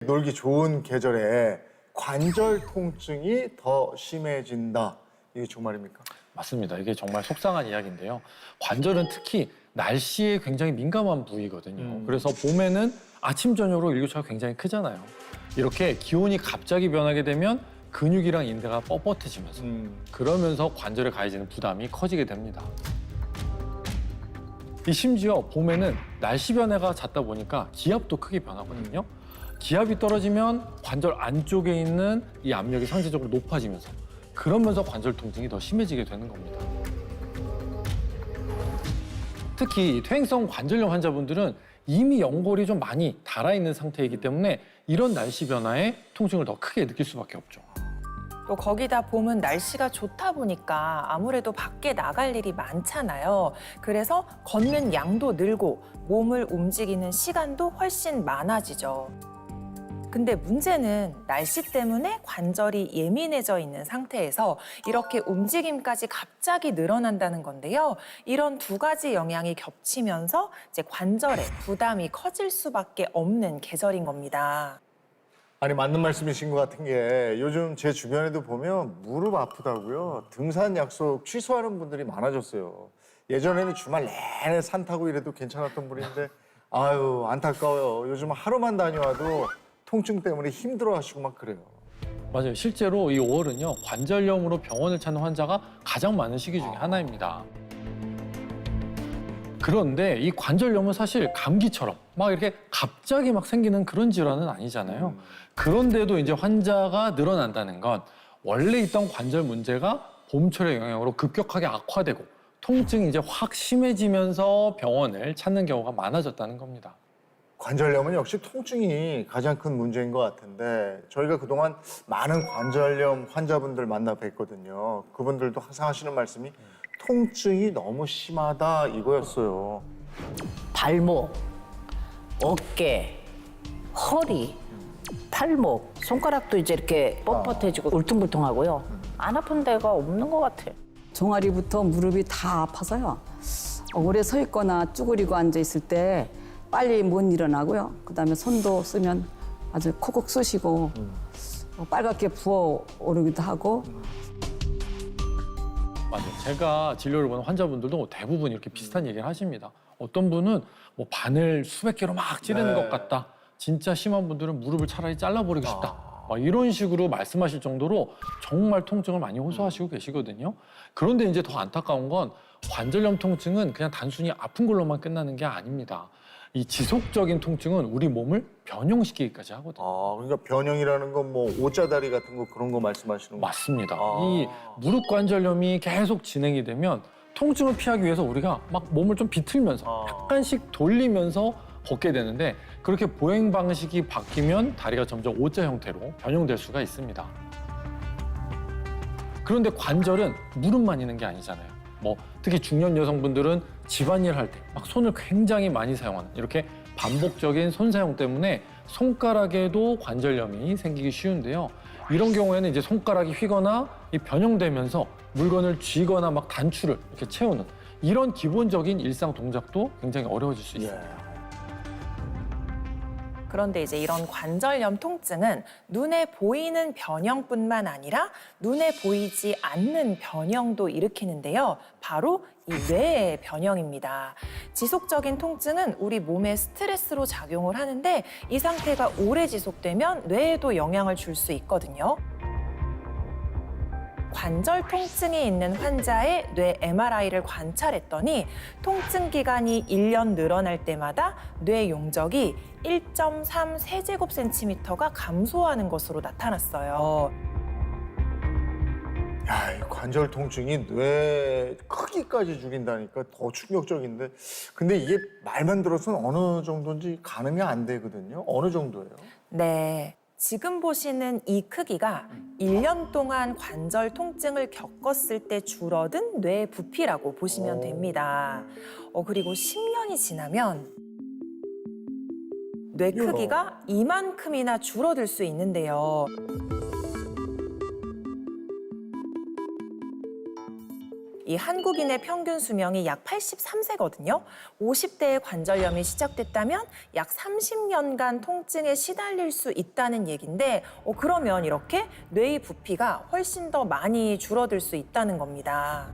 놀기 좋은 계절에 관절 통증이 더 심해진다. 이게 정말입니까? 맞습니다. 이게 정말 속상한 이야기인데요. 관절은 특히 날씨에 굉장히 민감한 부위거든요. 그래서 봄에는 아침, 저녁으로 일교차가 굉장히 크잖아요. 이렇게 기온이 갑자기 변하게 되면 근육이랑 인대가 뻣뻣해지면서 그러면서 관절에 가해지는 부담이 커지게 됩니다. 심지어 봄에는 날씨 변화가 잦다 보니까 기압도 크게 변하거든요. 기압이 떨어지면 관절 안쪽에 있는 이 압력이 상대적으로 높아지면서 그러면서 관절 통증이 더 심해지게 되는 겁니다. 특히 퇴행성 관절염 환자분들은 이미 연골이 좀 많이 닳아있는 상태이기 때문에 이런 날씨 변화에 통증을 더 크게 느낄 수밖에 없죠. 또 거기다 봄은 날씨가 좋다 보니까 아무래도 밖에 나갈 일이 많잖아요. 그래서 걷는 양도 늘고 몸을 움직이는 시간도 훨씬 많아지죠. 근데 문제는 날씨 때문에 관절이 예민해져 있는 상태에서 이렇게 움직임까지 갑자기 늘어난다는 건데요. 이런 두 가지 영향이 겹치면서 이제 관절에 부담이 커질 수밖에 없는 계절인 겁니다. 아니 맞는 말씀이신 것 같은 게 요즘 제 주변에도 보면 무릎 아프다고요. 등산 약속 취소하는 분들이 많아졌어요. 예전에는 주말 내내 산 타고 이래도 괜찮았던 분인데 아유 안타까워요. 요즘 하루만 다녀와도 통증 때문에 힘들어하시고 막 그래요. 맞아요. 실제로 이 5월은요, 관절염으로 병원을 찾는 환자가 가장 많은 시기 중에 하나입니다. 그런데 이 관절염은 사실 감기처럼 막 이렇게 갑자기 막 생기는 그런 질환은 아니잖아요. 그런데도 이제 환자가 늘어난다는 건 원래 있던 관절 문제가 봄철의 영향으로 급격하게 악화되고 통증이 이제 확 심해지면서 병원을 찾는 경우가 많아졌다는 겁니다. 관절염은 역시 통증이 가장 큰 문제인 것 같은데 저희가 그동안 많은 관절염 환자분들 만나 뵀거든요. 그분들도 항상 하시는 말씀이 통증이 너무 심하다 이거였어요. 발목, 어깨, 허리, 팔목, 손가락도 이제 이렇게 뻣뻣해지고 울퉁불퉁하고요. 안 아픈 데가 없는 것 같아요. 종아리부터 무릎이 다 아파서요. 오래 서 있거나 쭈그리고 앉아 있을 때 빨리 못 일어나고요. 그다음에 손도 쓰면 아주 콕콕 쑤시고 빨갛게 부어오르기도 하고. 맞아요. 제가 진료를 보는 환자분들도 대부분 이렇게 비슷한 얘기를 하십니다. 어떤 분은 뭐 바늘 수백 개로 막 찌르는 것 같다. 진짜 심한 분들은 무릎을 차라리 잘라버리고 싶다. 막 이런 식으로 말씀하실 정도로 정말 통증을 많이 호소하시고 계시거든요. 그런데 이제 더 안타까운 건 관절염 통증은 그냥 단순히 아픈 걸로만 끝나는 게 아닙니다. 이 지속적인 통증은 우리 몸을 변형시키기까지 하거든요. 아, 그러니까 변형이라는 건 뭐 오자다리 같은 거 그런 거 말씀하시는 거 맞습니다. 이 무릎 관절염이 계속 진행이 되면 통증을 피하기 위해서 우리가 막 몸을 좀 비틀면서 약간씩 돌리면서 걷게 되는데 그렇게 보행 방식이 바뀌면 다리가 점점 O자 형태로 변형될 수가 있습니다. 그런데 관절은 무릎만 있는 게 아니잖아요. 뭐 특히 중년 여성분들은 집안일 할 때 막 손을 굉장히 많이 사용하는 이렇게 반복적인 손 사용 때문에 손가락에도 관절염이 생기기 쉬운데요. 이런 경우에는 이제 손가락이 휘거나 변형되면서 물건을 쥐거나 막 단추를 이렇게 채우는 이런 기본적인 일상 동작도 굉장히 어려워질 수 있습니다. 그런데 이제 이런 관절염 통증은 눈에 보이는 변형뿐만 아니라 눈에 보이지 않는 변형도 일으키는데요. 바로 이 뇌의 변형입니다. 지속적인 통증은 우리 몸에 스트레스로 작용을 하는데 이 상태가 오래 지속되면 뇌에도 영향을 줄 수 있거든요. 관절 통증이 있는 환자의 뇌 MRI를 관찰했더니 통증 기간이 1년 늘어날 때마다 뇌 용적이 1.3 세제곱센티미터가 감소하는 것으로 나타났어요. 야, 이 관절 통증이 뇌 크기까지 죽인다니까 더 충격적인데 근데 이게 말만 들어서는 어느 정도인지 가늠이 안 되거든요. 어느 정도예요? 네. 지금 보시는 이 크기가 1년 동안 관절 통증을 겪었을 때 줄어든 뇌 부피라고 보시면 됩니다. 그리고 10년이 지나면 뇌 크기가 이만큼이나 줄어들 수 있는데요. 이 한국인의 평균 수명이 약 83세거든요. 50대에 관절염이 시작됐다면 약 30년간 통증에 시달릴 수 있다는 얘기인데 그러면 이렇게 뇌의 부피가 훨씬 더 많이 줄어들 수 있다는 겁니다.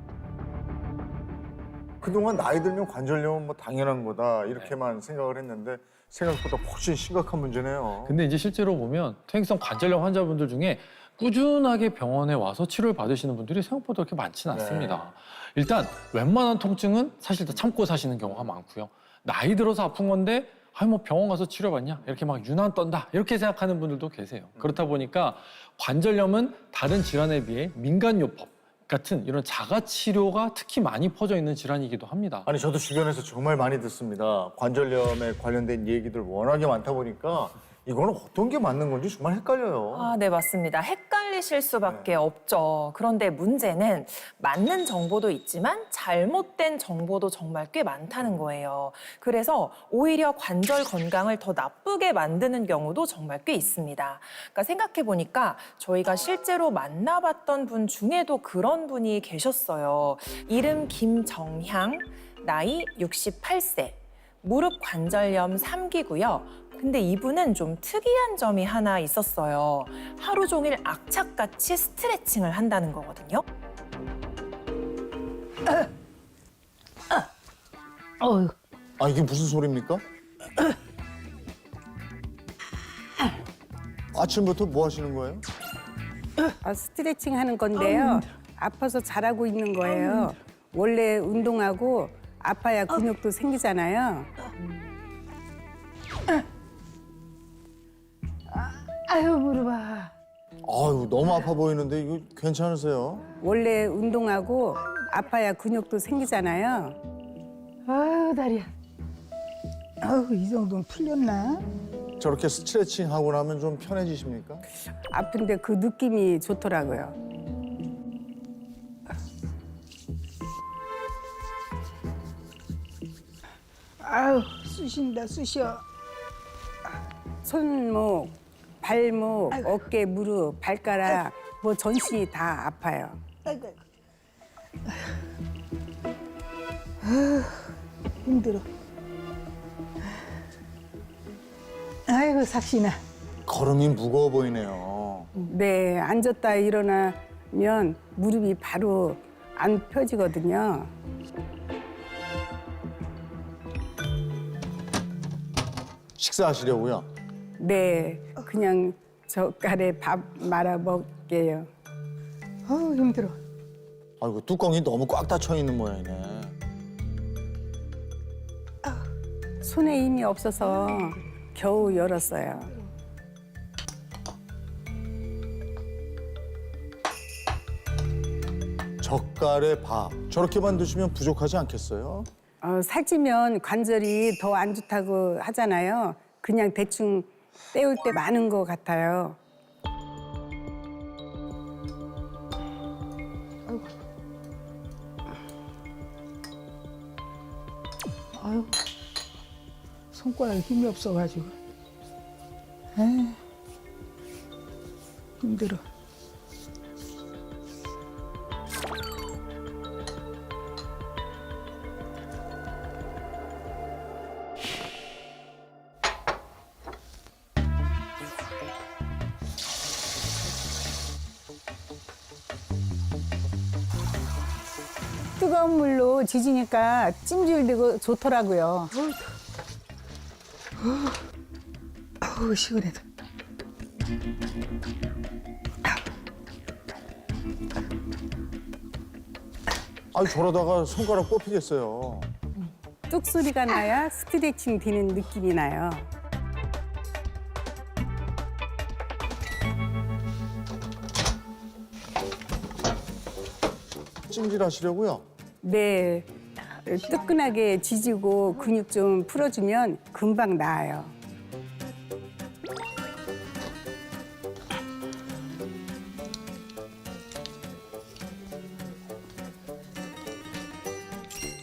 그동안 나이 들면 관절염은 뭐 당연한 거다 이렇게만 생각을 했는데 생각보다 훨씬 심각한 문제네요. 근데 이제 실제로 보면 퇴행성 관절염 환자분들 중에 꾸준하게 병원에 와서 치료를 받으시는 분들이 생각보다 그렇게 많지는 않습니다. 일단 웬만한 통증은 사실 다 참고 사시는 경우가 많고요. 나이 들어서 아픈 건데 뭐 병원 가서 치료받냐? 이렇게 막 유난 떤다. 이렇게 생각하는 분들도 계세요. 그렇다 보니까 관절염은 다른 질환에 비해 민간요법 같은 이런 자가치료가 특히 많이 퍼져 있는 질환이기도 합니다. 아니 저도 주변에서 정말 많이 듣습니다. 관절염에 관련된 얘기들 워낙에 많다 보니까 이거는 어떤 게 맞는 건지 정말 헷갈려요. 아, 네, 맞습니다. 헷갈리실 수밖에 없죠. 그런데 문제는 맞는 정보도 있지만 잘못된 정보도 정말 꽤 많다는 거예요. 그래서 오히려 관절 건강을 더 나쁘게 만드는 경우도 정말 꽤 있습니다. 그러니까 생각해보니까 저희가 실제로 만나봤던 분 중에도 그런 분이 계셨어요. 이름 김정향, 나이 68세, 무릎 관절염 3기고요. 근데 이분은 좀 특이한 점이 하나 있었어요. 하루 종일 악착같이 스트레칭을 한다는 거거든요. 아 이게 무슨 소리입니까? 아침부터 뭐 하시는 거예요? 스트레칭 하는 건데요. 아파서 잘하고 있는 거예요. 원래 운동하고 아파야 근육도 생기잖아요. 아유 무릎아. 아유 너무 아파 보이는데 이거 괜찮으세요? 원래 운동하고 아파야 근육도 생기잖아요. 아유 다리야. 아유 이 정도는 풀렸나? 저렇게 스트레칭 하고 나면 좀 편해지십니까? 아픈데 그 느낌이 좋더라고요. 아유 쑤신다 쑤셔. 손목, 발목, 어깨, 무릎, 발가락 뭐 전신이 다 아파요. 아이고 아이고. 힘들어. 아이고 삭신아. 걸음이 무거워 보이네요. 네, 앉았다 일어나면 무릎이 바로 안 펴지거든요. 식사하시려고요? 네, 그냥 젓갈에 밥 말아 먹게요. 어우 힘들어. 아이고 뚜껑이 너무 꽉 닫혀 있는 모양이네. 손에 힘이 없어서 겨우 열었어요. 젓갈에 밥 저렇게만 드시면 부족하지 않겠어요? 살찌면 관절이 더 안 좋다고 하잖아요. 그냥 대충 때울 때 많은 것 같아요. 아유 손가락에 힘이 없어가지고. 에이, 힘들어. 뜨거운 물로 지지니까 찜질되고 좋더라고요. 어우 시원하다. 아유 저러다가 손가락 뽑히겠어요. 뚝 소리가 나야 스트레칭 되는 느낌이 나요. 찜질하시려고요? 네, 뜨끈하게 지지고 근육 좀 풀어주면 금방 나아요.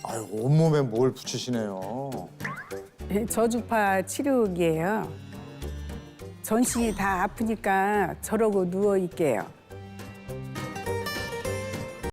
아유 온몸에 뭘 붙이시네요. 저주파 치료기예요. 전신이 다 아프니까 저러고 누워 있게요.